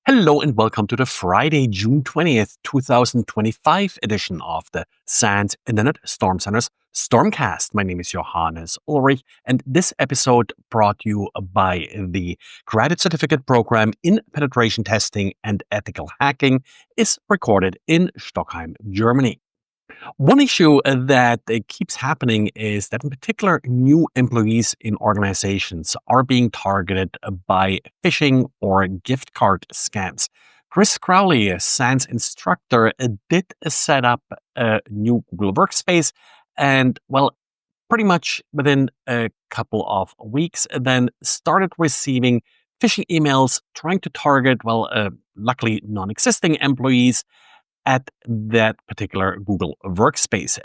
Hello and welcome to the Friday, June 20th, 2025 edition of the SANS Internet Storm Center's Stormcast. My name is Johannes Ulrich, and this episode brought you by the Graduate Certificate Program in Penetration Testing and Ethical Hacking is recorded in Stockholm, Germany. One issue that keeps happening is that, in particular, new employees in organizations are being targeted by phishing or gift card scams. Chris Crowley, a SANS instructor, did set up a new Google Workspace, and pretty much within a couple of weeks, then started receiving phishing emails trying to target, luckily non-existing employees at that particular Google Workspace.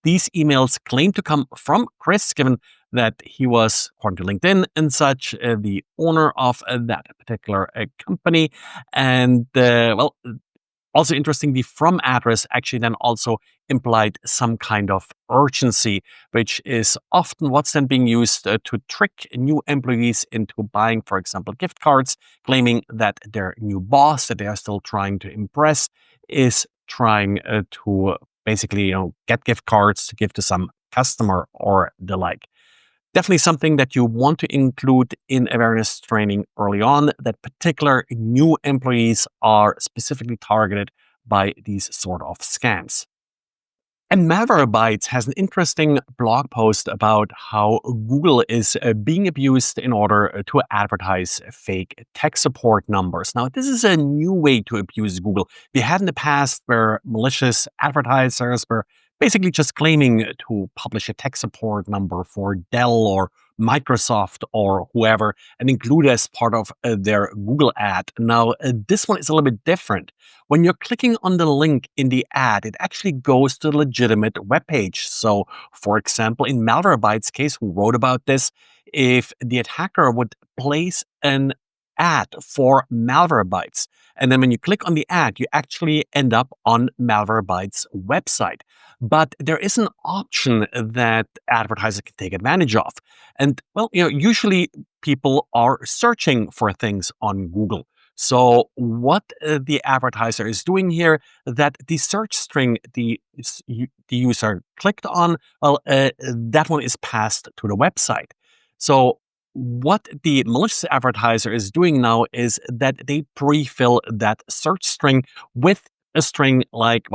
These emails claim to come from Chris, given that he was, according to LinkedIn and such, the owner of that particular company. And, also interesting, the from address actually then also implied some kind of urgency, which is often what's then being used to trick new employees into buying, for example, gift cards, claiming that their new boss that they are still trying to impress is trying to basically, get gift cards to give to some customer or the like. Definitely something that you want to include in awareness training early on, that particular new employees are specifically targeted by these sort of scams. And Malwarebytes has an interesting blog post about how Google is being abused in order to advertise fake tech support numbers. Now, this is a new way to abuse Google. We had in the past where malicious advertisers were basically just claiming to publish a tech support number for Dell or Microsoft or whoever and include it as part of their Google ad. Now, this one is a little bit different. When you're clicking on the link in the ad, it actually goes to the legitimate web page. So, for example, in Malwarebytes' case, who wrote about this, if the attacker would place an ad for Malwarebytes, and then when you click on the ad, you actually end up on Malwarebytes' website. But there is an option that advertisers can take advantage of. And, usually people are searching for things on Google. So what the advertiser is doing here, that the search string the user clicked on, that one is passed to the website. So what the malicious advertiser is doing now is that they pre-fill that search string with a string like,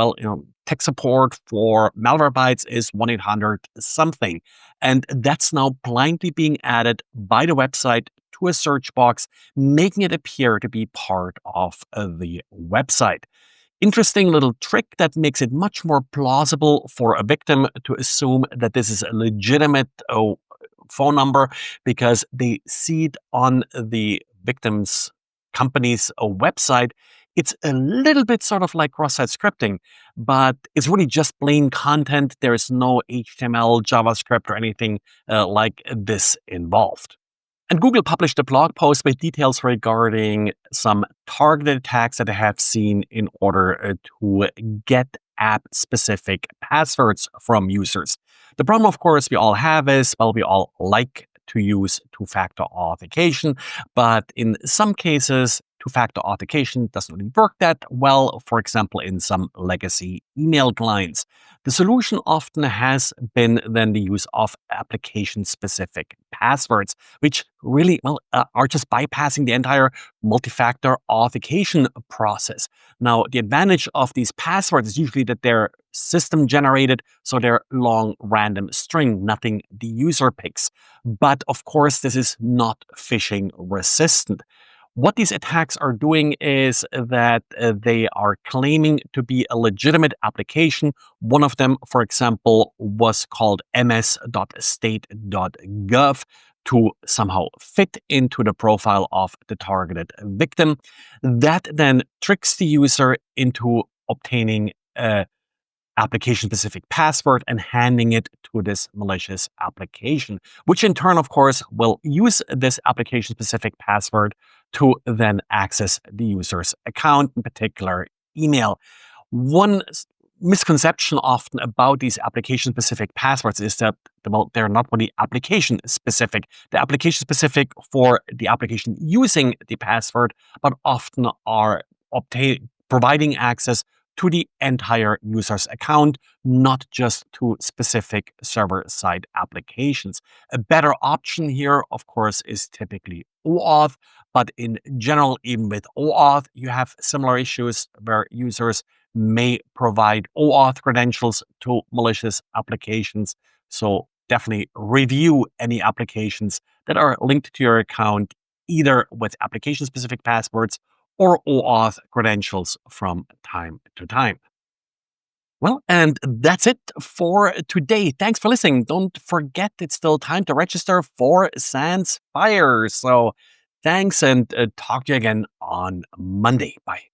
tech support for Malwarebytes is 1-800 something. And that's now blindly being added by the website to a search box, making it appear to be part of the website. Interesting little trick that makes it much more plausible for a victim to assume that this is a legitimate phone number because they see it on the victim's company's website. It's a little bit sort of like cross-site scripting, but it's really just plain content. There is no HTML, JavaScript, or anything like this involved. And Google published a blog post with details regarding some targeted attacks that they have seen in order to get app-specific passwords from users. The problem, of course, we all have is, we all like to use two-factor authentication, but in some cases, two-factor authentication doesn't really work that well, for example, in some legacy email clients. The solution often has been then the use of application-specific passwords, which really, are just bypassing the entire multi-factor authentication process. Now, the advantage of these passwords is usually that they're system-generated, so they're long random string, nothing the user picks. But, of course, this is not phishing resistant. What these attacks are doing is that they are claiming to be a legitimate application. One of them, for example, was called ms.state.gov to somehow fit into the profile of the targeted victim. That then tricks the user into obtaining a application-specific password and handing it to this malicious application, which in turn, of course, will use this application-specific password to then access the user's account, in particular email. One misconception often about these application-specific passwords is that, well, they're not really application-specific. They're application-specific for the application using the password, but often are providing access to the entire user's account, not just to specific server-side applications. A better option here, of course, is typically OAuth, but in general, even with OAuth, you have similar issues where users may provide OAuth credentials to malicious applications. So definitely review any applications that are linked to your account, either with application-specific passwords or OAuth credentials from time to time. Well, and that's it for today. Thanks for listening. Don't forget, it's still time to register for SANS Fire. So thanks, and talk to you again on Monday. Bye.